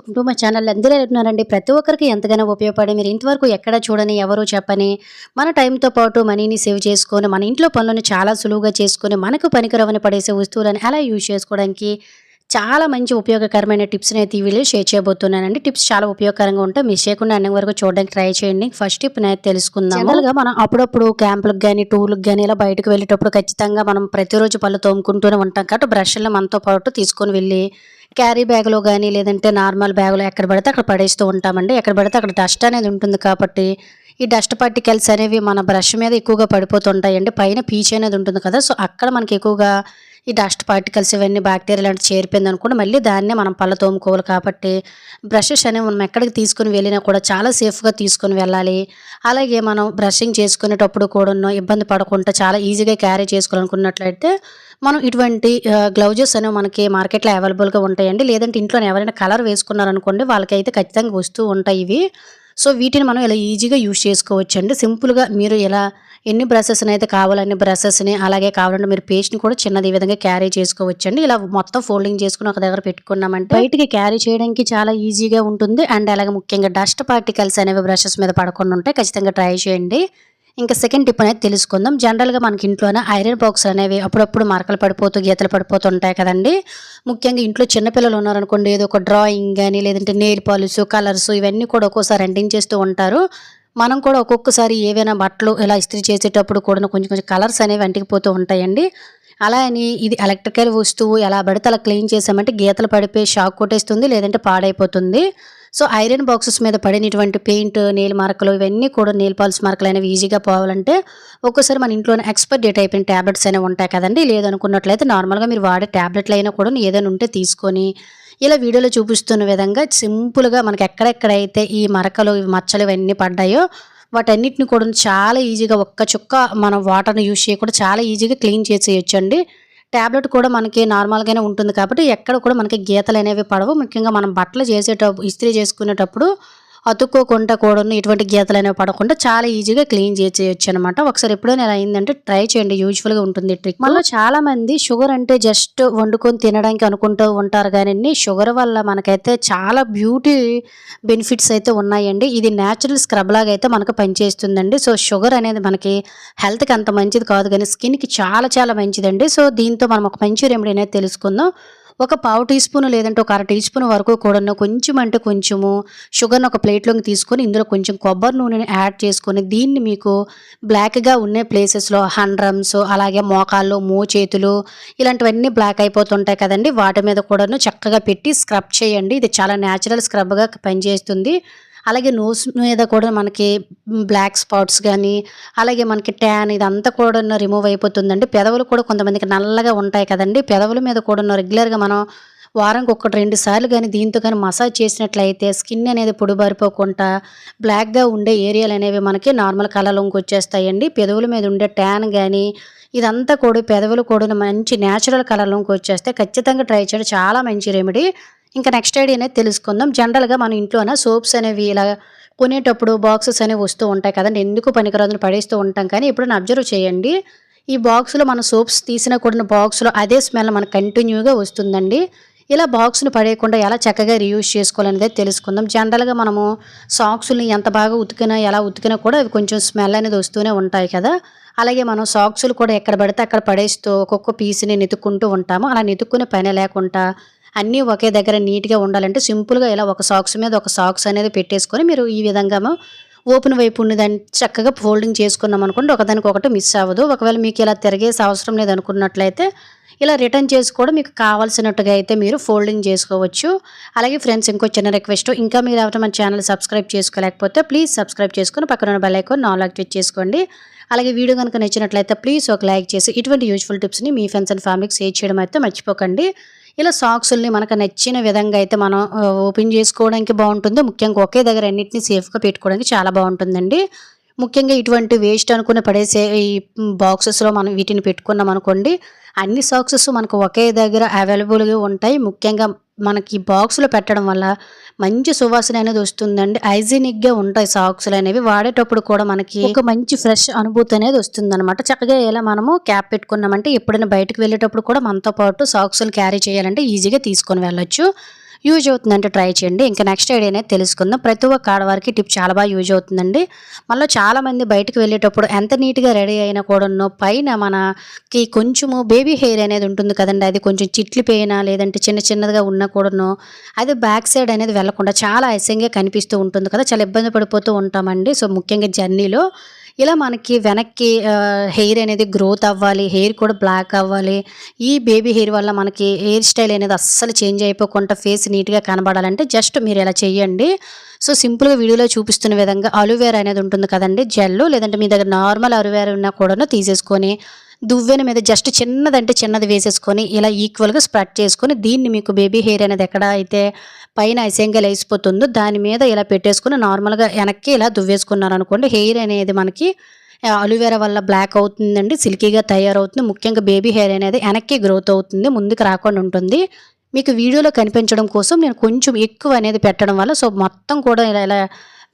To my channel అందరూ ఎళ్తున్నారండి. ప్రతి ఒక్కరికి ఎంతగానో ఉపయోగపడి మీరు ఇంతవరకు ఎక్కడ చూడని, ఎవరు చెప్పని, మన టైంతో పాటు మనీని సేవ్ చేసుకొని, మన ఇంట్లో పనులను చాలా సులువుగా చేసుకొని, మనకు పనికిరావని పడేసే వస్తువులను ఎలా యూజ్ చేసుకోవడానికి చాలా మంచి ఉపయోగకరమైన టిప్స్‌ని అయితే ఈ వీడియోలో షేర్ చేయబోతున్నానండి. టిప్స్ చాలా ఉపయోగకరంగా ఉంటాయి. మిస్ చేయకుండా ఎండింగ్ వరకు చూడడానికి ట్రై చేయండి. ఫస్ట్ టిప్‌నైతే తెలుసుకుందాము. జనరల్‌గా మనం అప్పుడప్పుడు క్యాంపులకు గాని, టూర్‌లకు గాని ఇలా బయటకు వెళ్ళేటప్పుడు ఖచ్చితంగా మనం ప్రతిరోజు పళ్ళు తోముకుంటూనే ఉంటాం కాబట్టి బ్రష్‌లని మనతో పాటు తీసుకొని వెళ్ళి క్యారీ బ్యాగ్‌లో గాని, లేదంటే నార్మల్ బ్యాగ్‌లో ఎక్కడ పడితే అక్కడ పడేస్తూ ఉంటామండి. ఎక్కడ పడితే అక్కడ డస్ట్ అనేది ఉంటుంది కాబట్టి, ఈ డస్ట్ పార్టికల్స్ అనేవి మన బ్రష్ మీద ఎక్కువగా పడిపోతుంటాయండి. పైన పీచు అనేది ఉంటుంది కదా! సో, అక్కడ మనకి ఎక్కువగా ఈ డస్ట్ పార్టికల్స్ ఇవన్నీ బాక్టీరియా లాంటివి చేరిపోయిందనుకోండి, మళ్ళీ దాన్నే మనం పళ్ళు తోముకోవాలి కాబట్టి, బ్రషెస్ అనేవి మనం ఎక్కడికి తీసుకొని వెళ్ళినా కూడా చాలా సేఫ్‌గా తీసుకొని వెళ్ళాలి. అలాగే మనం బ్రషింగ్ చేసుకునేటప్పుడు కూడాను ఇబ్బంది పడకుండా చాలా ఈజీగా క్యారీ చేసుకోవాలనుకున్నట్లయితే మనం ఇటువంటి గ్లౌజెస్ అనేవి మనకి మార్కెట్‌లో అవైలబుల్‌గా ఉంటాయండి. లేదంటే ఇంట్లోనే ఎవరైనా కలర్ వేసుకున్నారనుకోండి, వాళ్ళకైతే ఖచ్చితంగా వస్తూ ఉంటాయి ఇవి. సో, వీటిని మనం ఇలా ఈజీగా యూజ్ చేసుకోవచ్చండి. సింపుల్‌గా మీరు ఇలా ఎన్ని బ్రషెస్‌నైతే కావాలో అన్ని బ్రషెస్‌ని, అలాగే కావాలంటే మీరు పేస్ట్‌ని కూడా చిన్నది ఈ విధంగా క్యారీ చేసుకోవచ్చండి. ఇలా మొత్తం ఫోల్డింగ్ చేసుకొని ఒక దగ్గర పెట్టుకున్నామంటే బయటికి క్యారీ చేయడానికి చాలా ఈజీగా ఉంటుంది. అండ్ అలాగే ముఖ్యంగా డస్ట్ పార్టికల్స్ అనేవి బ్రషెస్ మీద పడకుండా ఉంటాయి. ఖచ్చితంగా ట్రై చేయండి. ఇంకా సెకండ్ టిప్ అనేది తెలుసుకుందాం. జనరల్‌గా మనకి ఇంట్లోనే ఐరన్ బాక్స్ అనేవి అప్పుడప్పుడు మరకలు పడిపోతూ, గీతలు పడిపోతూ ఉంటాయి కదండీ! ముఖ్యంగా ఇంట్లో చిన్న పిల్లలు ఉన్నారనుకోండి, ఏదో ఒక డ్రాయింగ్ గాని, లేదంటే నెయిల్ పాలిష్, కలర్స్ ఇవన్నీ కూడా ఒక్కోసారి అంటించేస్తూ ఉంటారు. మనం కూడా ఒక్కొక్కసారి ఏవైనా బట్టలు ఇలా ఇస్త్రీ చేసేటప్పుడు కూడాను కొంచెం కొంచెం కలర్స్ అనేవి అంటికిపోతూ ఉంటాయండి. అలా అని ఇది ఎలక్ట్రికల్ వస్తువు ఎలా పడితే అలా క్లీన్ చేసామంటే గీతలు పడిపోయి షాక్ కొట్టేస్తుంది, లేదంటే పాడైపోతుంది. సో, ఐరన్ బాక్సెస్ మీద పడినటువంటి పెయింట్, నెయిల్ మార్కులు ఇవన్నీ కూడా నెయిల్ పాలిష్ మార్కులు అనేవి ఈజీగా పోవాలంటే ఒక్కోసారి మన ఇంట్లోనే ఎక్స్‌పైర్ డేట్ అయిపోయిన టాబ్లెట్స్ అనేవి ఉంటాయి కదండీ! లేదనుకున్నట్లయితే నార్మల్‌గా మీరు వాడే టాబ్లెట్లు అయినా కూడా ఏదైనా ఉంటే తీసుకొని ఇలా వీడియోలో చూపిస్తున్న విధంగా సింపుల్‌గా మనకి ఎక్కడెక్కడైతే ఈ మరకలు, ఈ మచ్చలు ఇవన్నీ పడ్డాయో వాటన్నిటిని కూడా చాలా ఈజీగా ఒక్క చుక్క మనం వాటర్‌ని యూజ్ చేయకుండా చాలా ఈజీగా క్లీన్ చేసేయొచ్చండి. టాబ్లెట్ కూడా మనకి నార్మల్‌గానే ఉంటుంది కాబట్టి ఎక్కడ కూడా మనకి గీతలనేవి పడవు. ముఖ్యంగా మనం బట్టలు ఇస్త్రీ చేసుకునేటప్పుడు అతుక్కోకుండా కూడాను ఎటువంటి గీతలనేవి పడకుండా చాలా ఈజీగా క్లీన్ చేసేయొచ్చనమాట. ఒకసారి ఎప్పుడైనా ఇలా అయిందంటే ట్రై చేయండి. యూజ్‌ఫుల్‌గా ఉంటుంది ఈ ట్రిక్. మనలో చాలామంది షుగర్ అంటే జస్ట్ వండుకొని తినడానికి అనుకుంటూ ఉంటారు గానండి, షుగర్ వల్ల మనకైతే చాలా బ్యూటీ బెనిఫిట్స్ అయితే ఉన్నాయండి. ఇది నేచురల్ స్క్రబ్ లాగా అయితే మనకు పనిచేస్తుందండి. సో, షుగర్ అనేది మనకి హెల్త్‌కి అంత మంచిది కాదు గానీ స్కిన్‌కి చాలా చాలా మంచిదండి. సో, దీంతో మనం ఒక మంచి రెమెడీ అనేది తెలుసుకుందాం. ఒక పావు టీ స్పూన్ లేదంటే ఒక అర టీ స్పూన్ వరకు కూడాను కొంచెం అంటే కొంచెము షుగర్‌ని ఒక ప్లేట్‌లోకి తీసుకొని ఇందులో కొంచెం కొబ్బరి నూనెని యాడ్ చేసుకొని దీన్ని మీకు బ్లాక్‌గా ఉన్న ప్లేసెస్‌లో హండ్రమ్స్, అలాగే మోకాళ్ళు, మోచేతులు ఇలాంటివన్నీ బ్లాక్ అయిపోతుంటాయి కదండీ! వాటి మీద కూడాను చక్కగా పెట్టి స్క్రబ్ చేయండి. ఇది చాలా నేచురల్ స్క్రబ్‌గా పనిచేస్తుంది. అలాగే నోస్ మీద కూడా మనకి బ్లాక్ స్పాట్స్ గానీ, అలాగే మనకి ట్యాన్ ఇదంతా కూడాను రిమూవ్ అయిపోతుందండి. పెదవులు కూడా కొంతమందికి నల్లగా ఉంటాయి కదండీ! పెదవుల మీద కూడాను రెగ్యులర్‌గా మనం వారానికి 2 సార్లు గానీ దీంతో గానీ మసాజ్ చేసినట్లయితే స్కిన్ అనేది పొడిబారిపోకుండా బ్లాక్‌గా ఉండే ఏరియాలనేవి మనకి నార్మల్ కలర్‌లోకొచ్చేస్తాయండి. పెదవుల మీద ఉండే ట్యాన్ గానీ ఇదంతా కూడా పెదవులు కూడాను మంచి నేచురల్ కలర్‌లోకొచ్చేస్తాయి. ఖచ్చితంగా ట్రై చేయండి. చాలా మంచి రెమెడీ. ఇంకా నెక్స్ట్ ఐడియా అనేది తెలుసుకుందాం. జనరల్‌గా మన ఇంట్లోన సోప్స్ అనేవి ఇలా కొనేటప్పుడు బాక్సెస్ అనేవి వస్తూ ఉంటాయి కదండీ! ఎందుకు పనికిరాదని పడేస్తూ ఉంటాం కానీ ఎప్పుడైనా అబ్జర్వ్ చేయండి. ఈ బాక్స్‌లో మనం సోప్స్ తీసినా కూడా బాక్స్‌లో అదే స్మెల్ మనకు కంటిన్యూగా వస్తుందండి. ఇలా బాక్స్‌ని పడేయకుండా ఎలా చక్కగా రీయూజ్ చేసుకోవాలనేది తెలుసుకుందాం. జనరల్‌గా మనము సాక్సుల్ని ఎంత బాగా ఉతికినా, ఎలా ఉతికినా కూడా అవి కొంచెం స్మెల్ అనేది వస్తూనే ఉంటాయి కదా! అలాగే మనం సాక్సులు కూడా ఎక్కడ పడితే అక్కడ పడేస్తూ ఒక్కొక్క పీస్‌ని వెతుక్కుంటూ ఉంటాము. అలా వెతుక్కునే పనే లేకుండా అన్నీ ఒకే దగ్గర నీట్‌గా ఉండాలంటే సింపుల్‌గా ఇలా ఒక సాక్స్ మీద ఒక సాక్స్ అనేది పెట్టేసుకొని మీరు ఈ విధంగా ఓపెన్ వైపు ఉన్నదాన్ని చక్కగా ఫోల్డింగ్ చేసుకున్నామనుకోండి ఒకదానికొకటి మిస్ అవ్వదు. ఒకవేళ మీకు ఇలా తిరగేసే అవసరం లేదనుకున్నట్లయితే ఇలా రిటర్న్ చేసి కూడా మీకు కావాల్సినట్టుగా అయితే మీరు ఫోల్డింగ్ చేసుకోవచ్చు. అలాగే ఫ్రెండ్స్ ఇంకో చిన్న రిక్వెస్ట్, ఇంకా మీరు ఎవరైనా మన ఛానల్ సబ్స్క్రైబ్ చేసుకోలేకపోతే ప్లీజ్ సబ్స్క్రైబ్ చేసుకొని పక్కన ఉన్న బెల్ ఐకాన్ ఆల్ యాక్టివేట్ చేసుకోండి. అలాగే వీడియో గనుక నచ్చినట్లయితే ప్లీజ్ ఒక లైక్ చేసి ఇటువంటి యూజ్‌ఫుల్ టిప్స్‌ని మీ ఫ్రెండ్స్ అండ్ ఫ్యామిలీకి షేర్ చేయడం అయితే మర్చిపోకండి. ఇలా సాక్సుల్ని మనకు నచ్చిన విధంగా అయితే మనం ఓపెన్ చేసుకోవడానికి బావుంటుంది. ముఖ్యంగా ఒకే దగ్గర అన్నిటిని సేఫ్‌గా పెట్టుకోవడానికి చాలా బావుంటుందండి. ముఖ్యంగా ఇటువంటి వేస్ట్ అనుకుని పడేసే ఈ బాక్సెస్‌లో మనం వీటిని పెట్టుకున్నామనుకోండి, అన్ని సాక్సెస్ మనకు ఒకే దగ్గర అవైలబుల్‌గా ఉంటాయి. ముఖ్యంగా మనకి బాక్స్‌లో పెట్టడం వల్ల మంచి సువాసన అనేది వస్తుందండి. హైజీనిక్‌గా ఉంటాయి సాక్సులనేవి. వాడేటప్పుడు కూడా మనకి ఒక మంచి ఫ్రెష్ అనుభూతి అనేది వస్తుందనమాట. చక్కగా ఇలా మనము క్యాప్ పెట్టుకున్నామంటే ఎప్పుడైనా బయటకి వెళ్ళేటప్పుడు కూడా మనతో పాటు సాక్సులు క్యారీ చేయాలంటే ఈజీగా తీసుకొని వెళ్ళొచ్చు. యూజ్ అవుతుందంటే ట్రై చేయండి. ఇంకా నెక్స్ట్ ఐడియా అనేది తెలుసుకుందాం. ప్రతి ఒక్క ఆడవారికి టిప్ చాలా బాగా యూజ్ అవుతుందండి. మనలో చాలామంది బయటకు వెళ్ళేటప్పుడు ఎంత నీట్‌గా రెడీ అయినా కూడాను పైన మనకి కొంచెము బేబీ హెయిర్ అనేది ఉంటుంది కదండీ! అది కొంచెం చిట్లిపోయినా లేదంటే చిన్న చిన్నదిగా ఉన్నా కూడాను అది బ్యాక్ సైడ్ అనేది వెళ్ళకుండా చాలా అసహ్యంగా కనిపిస్తూ ఉంటుంది కదా! చాలా ఇబ్బంది పడిపోతూ ఉంటామండి. సో, ముఖ్యంగా జర్నీలో ఇలా మనకి వెనక్కి హెయిర్ అనేది గ్రోత్ అవ్వాలి. హెయిర్ కూడా బ్లాక్ అవ్వాలి. ఈ బేబీ హెయిర్ వల్ల మనకి హెయిర్ స్టైల్ అనేది అస్సలు చేంజ్ అయిపోకుండా ఫేస్ నీట్‌గా కనబడాలంటే జస్ట్ మీరు ఇలా చేయండి. సో, సింపుల్‌గా వీడియోలో చూపిస్తున్న విధంగా అలోవెరా అనేది ఉంటుంది కదండీ! జెల్లు లేదంటే మీ దగ్గర నార్మల్ అలోవెరా ఉన్నా కూడాను తీసేసుకొని దువ్వెన మీద జస్ట్ చిన్నదంటే చిన్నది వేసేసుకొని ఇలా ఈక్వల్‌గా స్ప్రెడ్ చేసుకొని దీన్ని మీకు బేబీ హెయిర్ అనేది ఎక్కడ అయితే పైన అసహ్యంగా లేసిపోతుందో దాని మీద ఇలా పెట్టేసుకొని నార్మల్‌గా వెనక్కి ఇలా దువ్వేసుకున్నారనుకోండి హెయిర్ అనేది మనకి అలోవెరా వల్ల బ్లాక్ అవుతుందండి. సిల్కీగా తయారవుతుంది. ముఖ్యంగా బేబీ హెయిర్ అనేది వెనక్కి గ్రోత్ అవుతుంది. ముందుకు రాకుండా ఉంటుంది. మీకు వీడియోలో కనిపించడం కోసం నేను కొంచెం ఎక్కువ అనేది పెట్టడం వల్ల సో, మొత్తం కూడా ఇలా ఇలా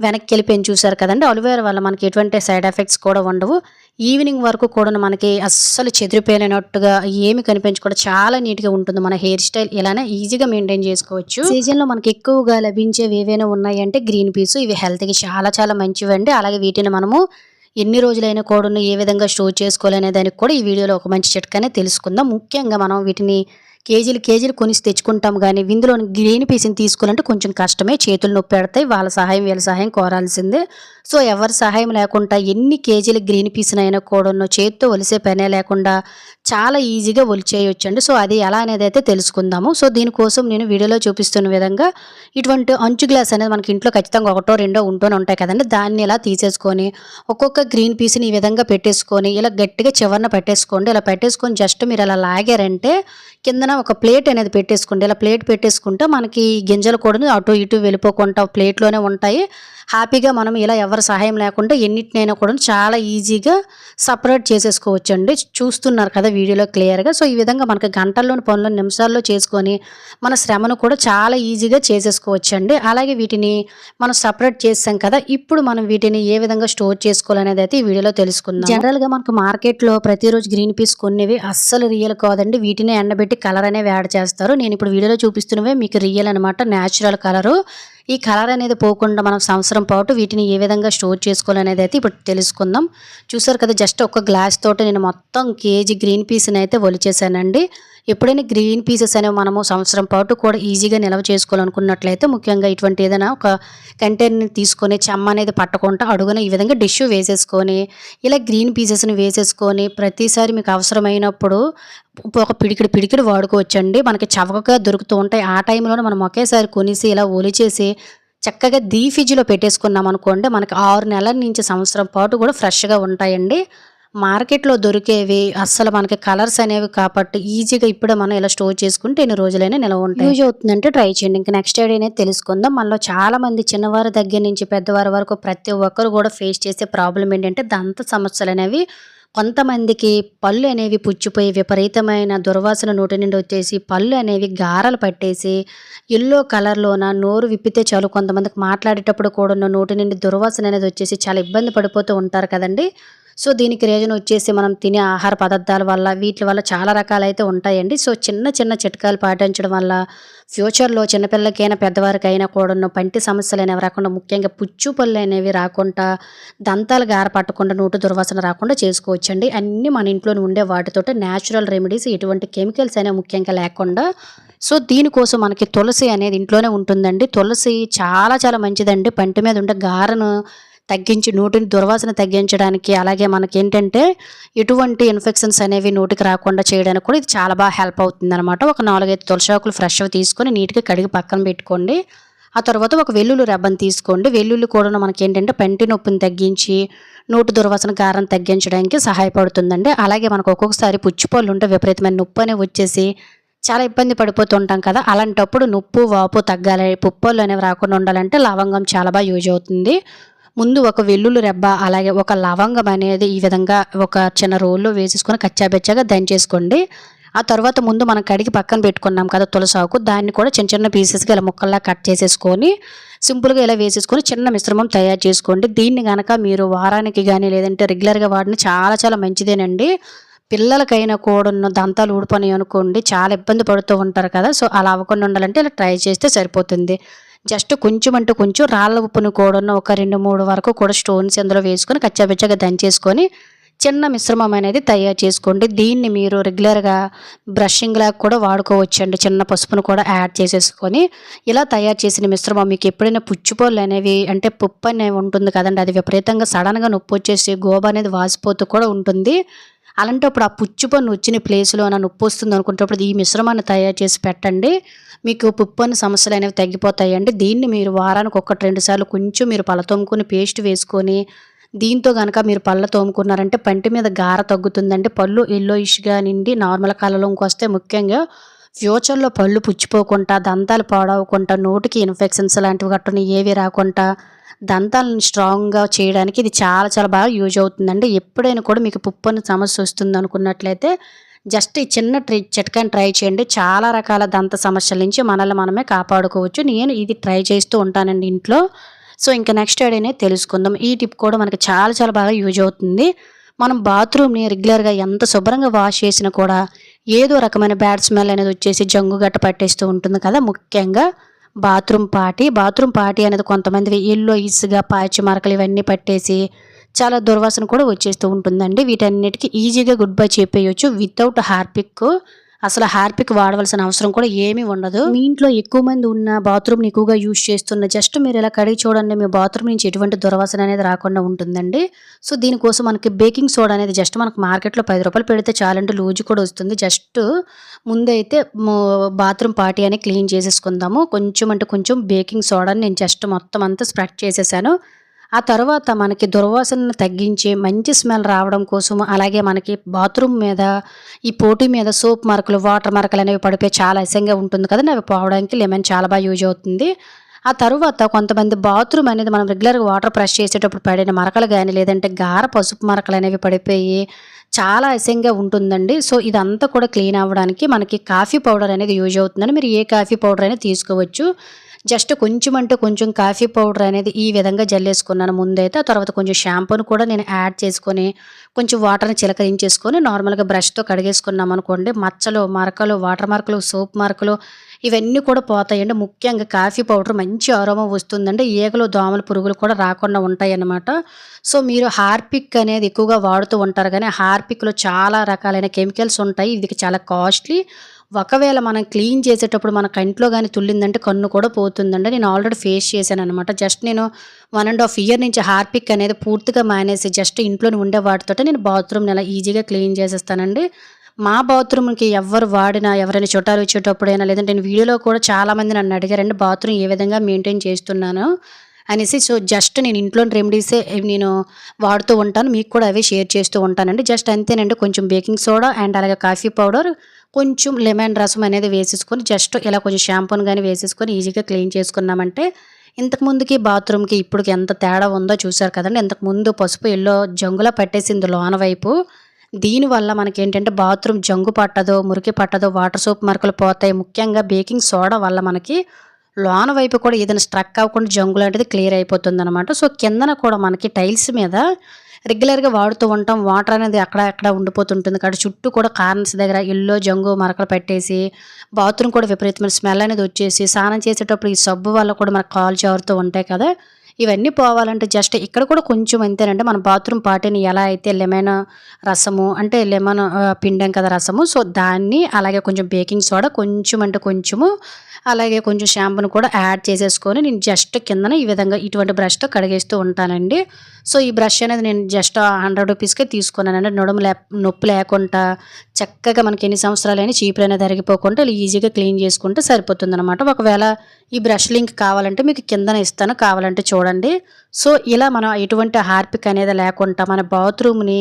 వెనక్కెళ్ళిపోయింది చూసారు కదండీ! అలోవెరా వల్ల మనకి ఎటువంటి సైడ్ ఎఫెక్ట్స్ కూడా ఉండవు. ఈవినింగ్ వరకు కూడాను మనకి అస్సలు చెదిరిపోయినట్టుగా ఏమి కనిపించకుండా చాలా నీట్‌గా ఉంటుంది. మన హెయిర్ స్టైల్ ఇలానే ఈజీగా మెయింటైన్ చేసుకోవచ్చు. సీజన్‌లో మనకి ఎక్కువగా లభించేవి ఏవైనా ఉన్నాయంటే గ్రీన్ పీస్ ఇవి హెల్త్‌కి చాలా చాలా మంచివండి. అలాగే వీటిని మనము ఎన్ని రోజులైనా కూడాను ఏ విధంగా స్టోర్ చేసుకోవాలనే దానికి కూడా ఈ వీడియోలో ఒక మంచి చిట్కానే తెలుసుకుందాం. ముఖ్యంగా మనం వీటిని కేజీలు కేజీలు కొనేసి తెచ్చుకుంటాం గానీ, ఇందులోని గ్రీన్ పీస్‌ని తీసుకోవాలంటే కొంచెం కష్టమే. చేతులు నొప్పెడతాయి. వాళ్ళ సహాయం, వీళ్ళ సహాయం కోరాల్సిందే. సో, ఎవరి సహాయం లేకుండా ఎన్ని కేజీల గ్రీన్ పీస్‌నైనా కూడాను చేత్తో ఒలిసే పనే లేకుండా చాలా ఈజీగా ఒలిచేయొచ్చండి. సో, అది ఎలా అనేదైతే తెలుసుకుందాము. సో, దీనికోసం నేను వీడియోలో చూపిస్తున్న విధంగా ఇటువంటి అంచు గ్లాస్ అనేది మనకి ఇంట్లో ఖచ్చితంగా ఒకటో, రెండో ఉంటూనే ఉంటాయి కదండీ! దాన్ని ఇలా తీసేసుకొని ఒక్కొక్క గ్రీన్ పీస్‌ని ఈ విధంగా పెట్టేసుకొని ఇలా గట్టిగా చివరన పెట్టేసుకోండి. ఇలా పెట్టేసుకొని జస్ట్ మీరు అలా లాగారంటే కిందన ఒక ప్లేట్ అనేది పెట్టేసుకోండి. ఇలా ప్లేట్ పెట్టేసుకుంటే మనకి గింజలు కూడాను అటు ఇటు వెళ్ళిపోకుండా ప్లేట్‌లోనే ఉంటాయి. హ్యాపీగా మనం ఇలా ఎవరి సహాయం లేకుండా ఎన్నిటినైనా కూడా చాలా ఈజీగా సెపరేట్ చేసేసుకోవచ్చండి. చూస్తున్నారు కదా వీడియోలో క్లియర్‌గా. సో, ఈ విధంగా మనకి గంటల్లోని పనులను నిమిషాల్లో చేసుకొని మన శ్రమను కూడా చాలా ఈజీగా చేసేసుకోవచ్చండి. అలాగే వీటిని మనం సెపరేట్ చేసాం కదా! ఇప్పుడు మనం వీటిని ఏ విధంగా స్టోర్ చేసుకోవాలనేదైతే ఈ వీడియోలో తెలుసుకుందాం. జనరల్‌గా మనకు మార్కెట్‌లో ప్రతిరోజు గ్రీన్ పీస్ కొనేవి అస్సలు రియల్ కాదండి. వీటినే ఎండబెట్టి కలర్ అనేవి యాడ్ చేస్తారు. నేను ఇప్పుడు వీడియోలో చూపిస్తున్నవే మీకు రియల్ అనమాట. Natural colour. ఈ కలర్ అనేది పోకుండా మనం సంవత్సరం పాటు వీటిని ఏ విధంగా స్టోర్ చేసుకోవాలనేది అయితే ఇప్పుడు తెలుసుకుందాం. చూసారు కదా జస్ట్ ఒక గ్లాస్ తోటి నేను మొత్తం కేజీ గ్రీన్ పీస్‌ని అయితే ఒలిచేసానండి. ఎప్పుడైనా గ్రీన్ పీసెస్ అనేవి మనము సంవత్సరం పాటు కూడా ఈజీగా నిల్వ చేసుకోవాలనుకున్నట్లయితే ముఖ్యంగా ఇటువంటి ఏదైనా ఒక కంటైనర్‌ని తీసుకొని చెమ్మ అనేది పట్టకుండా అడుగున ఈ విధంగా డిష్యూ వేసేసుకొని ఇలా గ్రీన్ పీసెస్‌ని వేసేసుకొని ప్రతిసారి మీకు అవసరమైనప్పుడు ఒక పిడికిడి వాడుకోవచ్చండి. మనకి చవకగా దొరుకుతూ ఉంటాయి. ఆ టైంలోనే మనం ఒకేసారి కొనేసి ఇలా ఒలిచేసి చక్కగా ఫ్రిడ్జ్‌లో పెట్టేసుకున్నామనుకోండి మనకి 6 నెలల నుంచి సంవత్సరం పాటు కూడా ఫ్రెష్‌గా ఉంటాయండి. మార్కెట్‌లో దొరికేవి అస్సలు మనకి కలర్స్ అనేవి కాబట్టి ఈజీగా ఇప్పుడే మనం ఇలా స్టోర్ చేసుకుంటే ఎన్ని రోజులైనా నిలవ ఉంటాయి. యూజ్ అవుతుందంటే ట్రై చేయండి. ఇంక నెక్స్ట్ ఐడియా అనేది తెలుసుకుందాం. మనలో చాలామంది చిన్నవారి దగ్గర నుంచి పెద్దవారి వరకు ప్రతి ఒక్కరు కూడా ఫేస్ చేసే ప్రాబ్లమ్ ఏంటంటే దంత సమస్యలనేవి కొంతమందికి పళ్ళు అనేవి పుచ్చిపోయి విపరీతమైన దుర్వాసన నోటి నుండి వచ్చేసి పళ్ళు అనేవి గారలు పట్టేసి యెల్లో కలర్‌లోన నోరు విప్పితే చాలు కొంతమందికి మాట్లాడేటప్పుడు కూడా నోటి నుండి దుర్వాసన అనేది వచ్చేసి చాలా ఇబ్బంది పడిపోతూ ఉంటారు కదండీ! సో, దీనికి రీజన్ వచ్చేసి మనం తినే ఆహార పదార్థాల వల్ల వీట్లి వల్ల చాలా రకాలైతే ఉంటాయండి. సో, చిన్న చిన్న చిట్కాలు పాటించడం వల్ల ఫ్యూచర్‌లో చిన్నపిల్లలకైనా పెద్దవారికైనా కూడాను పంటి సమస్యలనేవి రాకుండా ముఖ్యంగా పుచ్చు పళ్ళనేవి రాకుండా దంతాలు గార పట్టకుండా నోటి దుర్వాసన రాకుండా చేసుకోవచ్చండి. అన్నీ మన ఇంట్లోనే ఉండే వాటితోటి న్యాచురల్ రెమెడీస్ ఎటువంటి కెమికల్స్ అనేవి ముఖ్యంగా లేకుండా సో, దీనికోసం మనకి తులసి అనేది ఇంట్లోనే ఉంటుందండి. తులసి చాలా చాలా మంచిదండి. పంటి మీద ఉండే గారను తగ్గించి నోటిని దుర్వాసన తగ్గించడానికి అలాగే మనకేంటంటే ఎటువంటి ఇన్ఫెక్షన్స్ అనేవి నోటికి రాకుండా చేయడానికి కూడా ఇది చాలా బాగా హెల్ప్ అవుతుందనమాట. ఒక 4, 5 తులసాకులు ఫ్రెష్‌గా తీసుకొని నీట్‌గా కడిగి పక్కన పెట్టుకోండి. ఆ తర్వాత ఒక వెల్లుల్లి రెబ్బను తీసుకోండి. వెల్లుల్లి కూడా మనకేంటంటే పంటి నొప్పిని తగ్గించి నోటి దుర్వాసన గారం తగ్గించడానికి సహాయపడుతుందండి. అలాగే మనకు ఒక్కొక్కసారి పుచ్చిపళ్ళు ఉంటే విపరీతమైన నొప్పి అనేవి వచ్చేసి చాలా ఇబ్బంది పడిపోతుంటాం కదా! అలాంటప్పుడు నొప్పు, వాపు తగ్గాలి, పుప్పొళ్ళు అనేవి రాకుండా ఉండాలంటే లవంగం చాలా బాగా యూజ్ అవుతుంది. ముందు ఒక వెల్లుల్లి రెబ్బ అలాగే ఒక లవంగం అనేది ఈ విధంగా ఒక చిన్న రోల్లో వేసేసుకొని కచ్చాబెచ్చాగా దంచేసుకోండి. ఆ తర్వాత ముందు మనం కడిగి పక్కన పెట్టుకున్నాం కదా తులసాకు దాన్ని కూడా చిన్న చిన్న పీసెస్‌గా ఇలా ముక్కల్లా కట్ చేసేసుకొని సింపుల్‌గా ఇలా వేసేసుకొని చిన్న మిశ్రమం తయారు చేసుకోండి. దీన్ని గనక మీరు వారానికి గానీ లేదంటే రెగ్యులర్‌గా వాడిన చాలా చాలా మంచిదేనండి. పిల్లలకైనా కూడాను దంతాలు ఊడిపోయినాయి అనుకోండి చాలా ఇబ్బంది పడుతూ ఉంటారు కదా! సో, అలా అవ్వకుండా ఉండాలంటే ఇలా ట్రై చేస్తే సరిపోతుంది. జస్ట్ కొంచెం అంటే కొంచెం రాళ్ళ ఉప్పును కూడాను ఒక 2, 3 వరకు కూడా స్టోన్స్ అందులో వేసుకొని కచ్చాపిచ్చాగా దంచేసుకొని చిన్న మిశ్రమం అనేది తయారు చేసుకోండి. దీన్ని మీరు రెగ్యులర్‌గా బ్రషింగ్‌లాగా కూడా వాడుకోవచ్చండి. చిన్న పసుపును కూడా యాడ్ చేసేసుకొని, ఇలా తయారు చేసిన మిశ్రమం మీకు ఎప్పుడైనా పుచ్చిపొల్లనేవి అంటే పుప్పనేవి ఉంటుంది కదండీ! అది విపరీతంగా సడెన్‌గా నొప్పొచ్చేసి గోబ అనేది వాసిపోతూ కూడా ఉంటుంది. అలాంటప్పుడు ఆ పుచ్చిపన్ను వచ్చిన ప్లేస్‌లోన నొప్పొస్తుంది అనుకునేటప్పుడు ఈ మిశ్రమాన్ని తయారు చేసి పెట్టండి. మీకు పుప్పన్ను సమస్యలనేవి తగ్గిపోతాయండి. దీన్ని మీరు వారానికి 1, 2 సార్లు కొంచెం మీరు పళ్ళ తోముకొని పేస్ట్ వేసుకొని దీంతో గనక మీరు పళ్ళు తోముకున్నారంటే పంటి మీద గార తగ్గుతుందండి. పళ్ళు యెల్లోయిష్‌గా నిండి నార్మల్ కలర్‌లోకొస్తే ముఖ్యంగా ఫ్యూచర్‌లో పళ్ళు పుచ్చిపోకుండా, దంతాలు పాడవకుండా, నోటికి ఇన్ఫెక్షన్స్ లాంటివి గట్టున ఏవి రాకుండా, దంతాలను స్ట్రాంగ్‌గా చేయడానికి ఇది చాలా చాలా బాగా యూజ్ అవుతుందండి. ఎప్పుడైనా కూడా మీకు పుప్పని సమస్య వస్తుందనుకున్నట్లయితే జస్ట్ ఈ చిన్న చిట్కాని ట్రై చేయండి. చాలా రకాల దంత సమస్యల నుంచి మనల్ని మనమే కాపాడుకోవచ్చు. నేను ఇది ట్రై చేస్తూ ఉంటానండి ఇంట్లో. సో, ఇంక నెక్స్ట్ ఐడియానే తెలుసుకుందాం. ఈ టిప్ కూడా మనకి చాలా చాలా బాగా యూజ్ అవుతుంది. మనం బాత్రూమ్‌ని రెగ్యులర్‌గా ఎంత శుభ్రంగా వాష్ చేసినా కూడా ఏదో రకమైన బ్యాడ్ స్మెల్ అనేది వచ్చేసి జంగు గట్ట పట్టేస్తూ ఉంటుంది కదా! ముఖ్యంగా బాత్రూమ్ పాటీ అనేది కొంతమందివి యెల్లోయిష్‌గా పాచి మరకలు ఇవన్నీ పట్టేసి చాలా దుర్వాసన కూడా వచ్చేస్తూ ఉంటుందండి. వీటన్నిటికి ఈజీగా గుడ్ బై చెప్పేయొచ్చు వితౌట్ హార్పిక్. అసలు హార్పిక్ వాడవలసిన అవసరం కూడా ఏమీ ఉండదు. మీ ఇంట్లో ఎక్కువ మంది ఉన్న బాత్రూమ్‌ని ఎక్కువగా యూజ్ చేస్తున్న జస్ట్ మీరు ఇలా కడిగి చూడండి. మీ బాత్రూమ్ నుంచి ఎటువంటి దుర్వాసన అనేది రాకుండా ఉంటుందండి. సో, దీనికోసం మనకి బేకింగ్ సోడా అనేది జస్ట్ మనకు మార్కెట్‌లో రూ. 10 పెడితే చాలండి. లూజ్ కూడా వస్తుంది. జస్ట్ ముందైతే బాత్రూమ్ పార్టీ అని క్లీన్ చేసేసుకుందాము. కొంచెం అంటే కొంచెం బేకింగ్ సోడాని నేను జస్ట్ మొత్తం అంతా స్ప్రెడ్ చేసేసాను. ఆ తర్వాత మనకి దుర్వాసనను తగ్గించి మంచి స్మెల్ రావడం కోసం అలాగే మనకి బాత్రూమ్ మీద ఈ పోటీ మీద సోప్ మరకలు, వాటర్ మరకలు అనేవి పడిపోయి చాలా అసహ్యంగా ఉంటుంది కదండీ! అవి పోవడానికి లెమన్ చాలా బాగా యూజ్ అవుతుంది. ఆ తరువాత కొంతమంది బాత్రూమ్ అనేది మనం రెగ్యులర్‌గా వాటర్ ప్రెస్ చేసేటప్పుడు పడిన మరకలు గాని, లేదంటే గార పసుపు మరకలనేవి పడిపోయి చాలా అసహ్యంగా ఉంటుందండి. సో, ఇదంతా కూడా క్లీన్ అవ్వడానికి మనకి కాఫీ పౌడర్ అనేది యూజ్ అవుతుందండి. మీరు ఏ కాఫీ పౌడర్ అయినా తీసుకోవచ్చు. జస్ట్ కొంచెం అంటే కొంచెం కాఫీ పౌడర్ అనేది ఈ విధంగా జల్లేసుకున్నాను ముందైతే. ఆ తర్వాత కొంచెం షాంపూని కూడా నేను యాడ్ చేసుకొని, కొంచెం వాటర్‌ని చిలకరించేసుకొని నార్మల్‌గా బ్రష్‌తో కడిగేసుకున్నామనుకోండి మచ్చలు, మరకలు, వాటర్ మరకలు, సోప్ మరకలు ఇవన్నీ కూడా పోతాయండి. ముఖ్యంగా కాఫీ పౌడర్ మంచి అరోమా వస్తుందండి. ఈగలు, దోమలు, పురుగులు కూడా రాకుండా ఉంటాయన్నమాట. సో, మీరు హార్పిక్ అనేది ఎక్కువగా వాడుతూ ఉంటారు గానీ, హార్పిక్‌లో చాలా రకాలైన కెమికల్స్ ఉంటాయి. ఇది చాలా కాస్ట్‌లీ. ఒకవేళ మనం క్లీన్ చేసేటప్పుడు మన కంట్లో గాని తుల్లిందంటే కన్ను కూడా పోతుందండి. నేను ఆల్రెడీ ఫేస్ చేశాననమాట. జస్ట్ నేను 1 ½ ఇయర్ నుంచి హార్పిక్ అనేది పూర్తిగా మానేసి జస్ట్ ఇంట్లోనే ఉండే వాటితోటే నేను బాత్రూమ్‌ని అలా ఈజీగా క్లీన్ చేసేస్తానండి. మా బాత్రూమ్‌కి ఎవ్వరు వాడినా, ఎవరైనా చుట్టాలు వచ్చేటప్పుడైనా లేదంటే నేను వీడియోలో కూడా చాలామంది నన్ను అడిగారండి బాత్రూమ్ ఏ విధంగా మెయింటైన్ చేస్తున్నాను అనేసి. సో, జస్ట్ నేను ఇంట్లోని రెమెడీసే నేను వాడుతూ ఉంటాను. మీకు కూడా అవే షేర్ చేస్తూ ఉంటానండి. జస్ట్ అంతేనండి. కొంచెం బేకింగ్ సోడా అండ్ అలాగే కాఫీ పౌడర్, కొంచెం లెమన్ రసం అనేది వేసేసుకొని జస్ట్ ఇలా కొంచెం షాంపూని గాని వేసేసుకొని ఈజీగా క్లీన్ చేసుకున్నామంటే ఇంతకు ముందుకి బాత్రూమ్‌కి ఇప్పటికి ఎంత తేడా ఉందో చూసారు కదండీ. ఇంతకుముందు పసుపు యెల్లో జంగులా పట్టేసింది లోన వైపు. దీనివల్ల మనకేంటంటే బాత్రూమ్ జంగు పట్టదో, మురికి పట్టదో, వాటర్ సోప్ మరకలు పోతాయి. ముఖ్యంగా బేకింగ్ సోడా వల్ల మనకి లోన వైపు కూడా ఏదైనా స్ట్రక్ అవ్వకుండా జంగు లాంటిది క్లియర్ అయిపోతుందనమాట. సో, కిందన కూడా మనకి టైల్స్ మీద రెగ్యులర్‌గా వాడుతూ ఉంటాం. వాటర్ అనేది అక్కడ అక్కడ ఉండిపోతుంటుంది కాబట్టి చుట్టూ కూడా కార్నర్స్ దగ్గర యెల్లో జంగు మరకలు పెట్టేసి బాత్రూమ్ కూడా విపరీతమైన స్మెల్ అనేది వచ్చేసి స్నానం చేసేటప్పుడు ఈ సబ్బు వల్ల కూడా మనకు కాళ్ళు జారుతూ ఉంటాయి కదా! ఇవన్నీ పోవాలంటే జస్ట్ ఇక్కడ కూడా కొంచెం అంతేనండి. మన బాత్రూమ్ పార్టీని ఎలా అయితే లెమన్ రసము అంటే లెమన్ పిండాం కదా రసము. సో, దాన్ని అలాగే కొంచెం బేకింగ్ సోడా కొంచెం అంటే కొంచెము అలాగే కొంచెం షాంపూని కూడా యాడ్ చేసేసుకొని నేను జస్ట్ కిందన ఈ విధంగా ఇటువంటి బ్రష్‌తో కడిగేస్తూ ఉంటానండి. సో, ఈ బ్రష్ అనేది నేను జస్ట్ రూ. 100కే తీసుకున్నానండి. నొప్పి లేకుండా చక్కగా మనకి ఎన్ని సంవత్సరాలైనా చీపురనేది అరిగిపోకుండా ఇలా ఈజీగా క్లీన్ చేసుకుంటే సరిపోతుందనమాట. ఒకవేళ ఈ బ్రష్ లింక్ కావాలంటే మీకు కిందన ఇస్తాను. కావాలంటే చూడండి. సో, ఇలా మనం ఎటువంటి హార్పిక్ అనేది లేకుండా మన బాత్రూమ్‌ని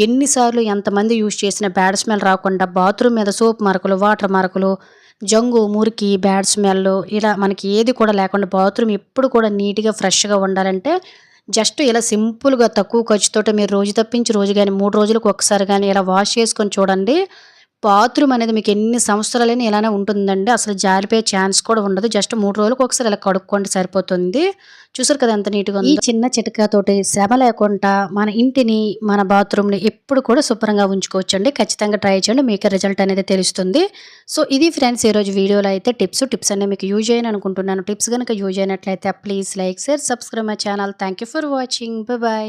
ఎన్నిసార్లు ఎంతమంది యూజ్ చేసినా బ్యాడ్ స్మెల్ రాకుండా బాత్రూమ్ మీద సోప్ మరకలు, వాటర్ మరకలు, జంగు, మురికి, బ్యాడ్ స్మెల్ ఇలా మనకి ఏది కూడా లేకుండా బాత్రూమ్ ఎప్పుడు కూడా నీట్‌గా, ఫ్రెష్‌గా ఉండాలంటే జస్ట్ ఇలా సింపుల్‌గా తక్కువ ఖర్చుతోటి మీరు రోజు తప్పించి రోజు గాని 3 రోజులకు ఒకసారి గాని ఇలా వాష్ చేసుకొని చూడండి. బాత్రూమ్ అనేది మీకు ఎన్ని సంవత్సరాలైనా ఇలానే ఉంటుందండి. అసలు జారిపోయే ఛాన్స్ కూడా ఉండదు. జస్ట్ 3 రోజులకు ఒకసారి ఇలా కడుక్కోండి సరిపోతుంది. చూసారు కదా ఎంత నీట్‌గా ఉందో. ఈ చిన్న చిట్కాతోటి శ్రమ లేకుండా మన ఇంటిని, మన బాత్రూమ్‌ని ఎప్పుడు కూడా శుభ్రంగా ఉంచుకోవచ్చండి. ఖచ్చితంగా ట్రై చేయండి. మీకే రిజల్ట్ అనేది తెలుస్తుంది. సో, ఇది ఫ్రెండ్స్ ఈరోజు వీడియోలో అయితే టిప్స్ అన్నీ మీకు యూజ్ అయ్యాయని అనుకుంటున్నాను. టిప్స్ గనుక యూజ్ అయినట్లయితే please like, share, subscribe my channel. Thank you for watching. By by.